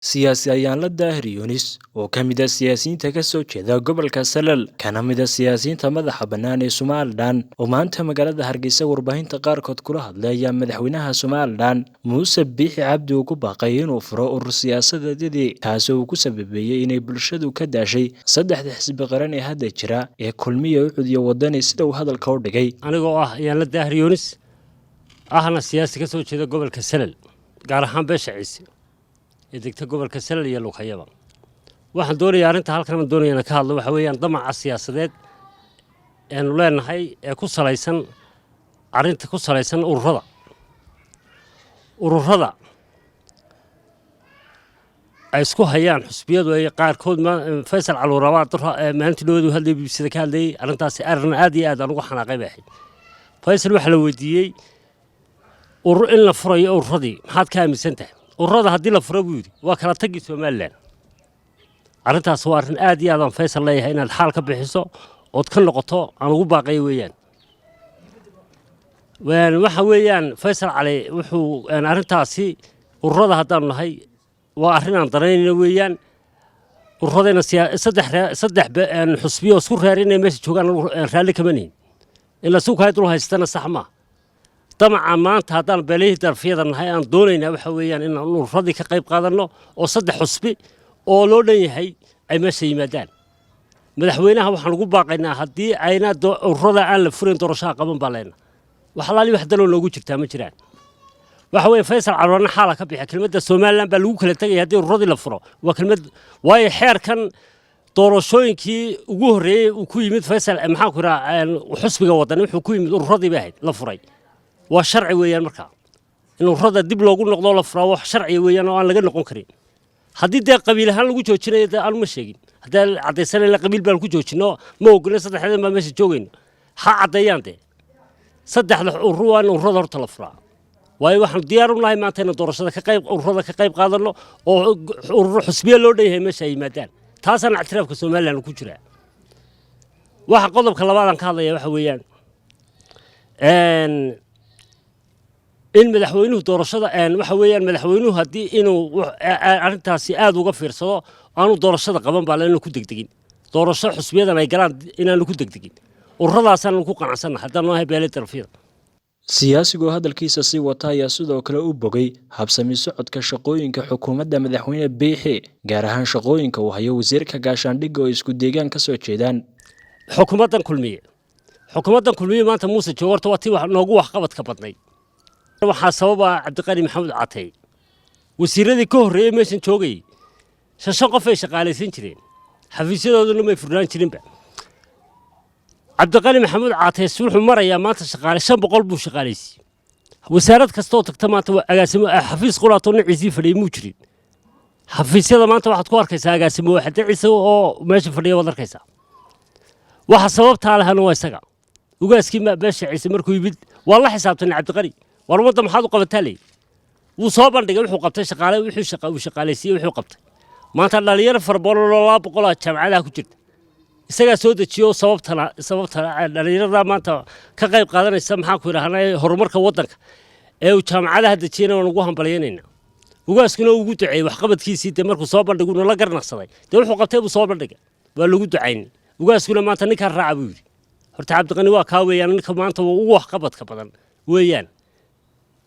siyaasi ayaan la daahir yunis oo ka mid ah siyaasiyiinta ka soo jeeda gobolka Salal kana mid ah siyaasiyiinta madaxa bannaan ee Somaliland oo maanta magaalada Hargeysa warbaahinta qaarkood kula hadlaya madaxweynaha Somaliland Muuse Biixi Cabdi uu ku baaqay inuu furo urur siyaasadeedii taasoo uu ku sababeeyay inay bulshadu ka daashay saddexda xisbi qaran ee hadda jira ee kulmiye u cudiyo wadani sida uu hadalka u dhigay anigoo ah ayaan la daahir yunis ahna siyaasi ka soo jeeda gobolka Salal gaar ahaan beesha Ciise degta gobolka Salal iyo Luqayaba waxaan doonayaa arinta halkan doonayna ka hadlo waxa weeyaan damaca siyaasadeed ee leenahay ee ku salaysan arinta ku salaysan ururada ay isku hayaan xusbiyadu ay qaarkood Faysal Calurawaad maalintii uu hadlay BBC ka hadlay arintaas arin aad iyo aad ugu xanaaqay baaxay Faysal waxa la weydiiyay urur in la furayo ururadii maxaad ka aaminsantahay ururada haddii la furo buu yiri waa kala tagi Somaliland arintaas waa arin aad iyo aad Faysal leeyahay inaad xal ka bixiso oo ka noqoto aan ugu baaqay weeyaan waxa weeyaan Faysal Cali wuxuu arintaasi ururada haddaan nahay waa arin aan dareynayno weeyaan ururadena saddex xusbiyo isku reerinay meesha joogan raali kamaneen ila suuqa dul haystana sax ma طبعا maanta hadaan beelihii darfiyada nahay aan doonaynaa waxa weeyaan in aan ururadi ka qayb qaadano oo saddex xusbi oo loo dhan yahay ay meesha yimaadaan madaxweynaha waxaan ugu baaqaynaa hadii ayna ururada aan la furin doorashada qaban baleena waxa la wax dalo loogu jirtaa ma jiraan waxa weey Faysal Calwana xaala ka bixi kelmadda Somaliland baa lagu kala tagay hadii ururadi la furo waa kelmad way xeerkan doorashooyinkii ugu horeeyay uu ku yimid Faysal maxaa ku raa xusbiga wadani wuxuu ku yimid ururadii baa la furay وشرعي ويان مركا إنه رضا دب لو قلنا قضاء الفراوح شرعي ويان وأنا لقينا قنكرين حديد ده قبيلة هل لقوا جوتشنا ده أنا مش شايفين هذا عدي سنة لقبيل بالكوا جوتشنا مو قلنا صدق هذا ما ماشي جوين حق عديان ده صدق الروان ورضا رط الفراء واي واحد ديارهم لا ما تنا دورش هذا كقيب ورضا كقيب قادر له وروح حسبيه لو ده ماشي أي مكان تاسن اعتراف كسومال لأنه كوجرا واحد قضب خلبان كهذا يا وحويان in madaxweynuhu doorashada waxa weeyaan madaxweynuhu hadii inuu arintaasi aad uga fiirsado aanu doorashada qaban baa inuu ku degdegin doorasho xusbiyadan ay galaan inaanu ku degdegin ururadaasaan ku qanacsanahay hadaan noo beelay tarfiyada siyaasigu hadalkiisa si wata ayaa sidoo kale u bogay habsami socodka shaqooyinka xukuumadda madaxweyne Biixi gaar ahaan shaqooyinka uu hayo wasiirka gaashaandhigga oo isku deegaan ka soo jeedaan xukuumaddan kulmiye maanta Muuse Joorto waa tii wax noogu wax qabad ka badnay waxaa sababa Cabdiqani Maxamed Catay wasiiradii ka horeeyay meeshan joogay shan qof ay shaqaalaysan jireen xafiisyadoodu ma furnaan jirin ba Cabdiqani Maxamed Catay wuxuu marayaa maanta shaqaale 500 buu shaqaalaysi wasaarad kasta oo tagta maanta agaasimo xafiis qolaato niciisii fadhiyay muu jirin xafiisyada maanta waxaad ku arkaysaa agaasimo waxa Ciise oo meesha fadhiya wad arkaysaa waxa sababta lahayn waa isaga ugaaskii ma beesha Ciise markuu yimid waa la xisaabtan Cabdiqani warwada maxaad u qabataa lay wuu soo bandhigay wuxuu qabtay shaqaale wuxuu shaqaalaysiiyay wuxuu qabtay maanta dhalinyaro farboolo 200 jaamacadaha ku jirta isaga soo dajiyo sababta dhalinyarada maanta ka qayb qaadanaysa maxaa ku yiraahnaa horumarka wadanka ee uu jaamacadaha dajiyana waan ugu hambalyeynayna ugaaskuna ugu duceeyay wax qabadkiisii de markuu soo bandhigay la garnaqsaday de wuxuu qabtay buu soo bandhigay waa lagu duceeyay ugaaskuna maanta ninka raaca buu yiri horta Cabdiqani waa ka weeyaan ninka maanta ugu wax qabadka badan weeyaan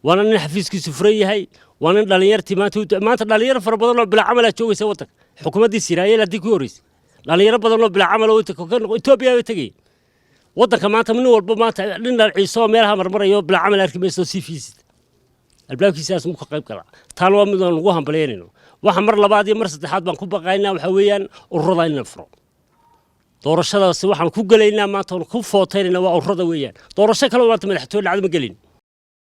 وانا نحفيزكي سفرية هاي وانا داليرتي ما دالير فربضنا بلا عمل جوي سوتك حكومة دي سيرايا لا ديكوريس دالير بدنا بلا عمل وتك إثيوبيا وتجي وضك ما منو والبما لنا العصام مالها مرة يوم بلا عمل أركميس وسيفيس البلاك سياس مخ قريب كلا تالوا من وهم بلينينو واحد مرة لبعض مرة حد بنكون بقينا وحويا الرضا النفرو دورشة سواء كوجلينا ما تون كوفوتين وأرضا ويان دورشة كلام ما تملحتوا العالم قليل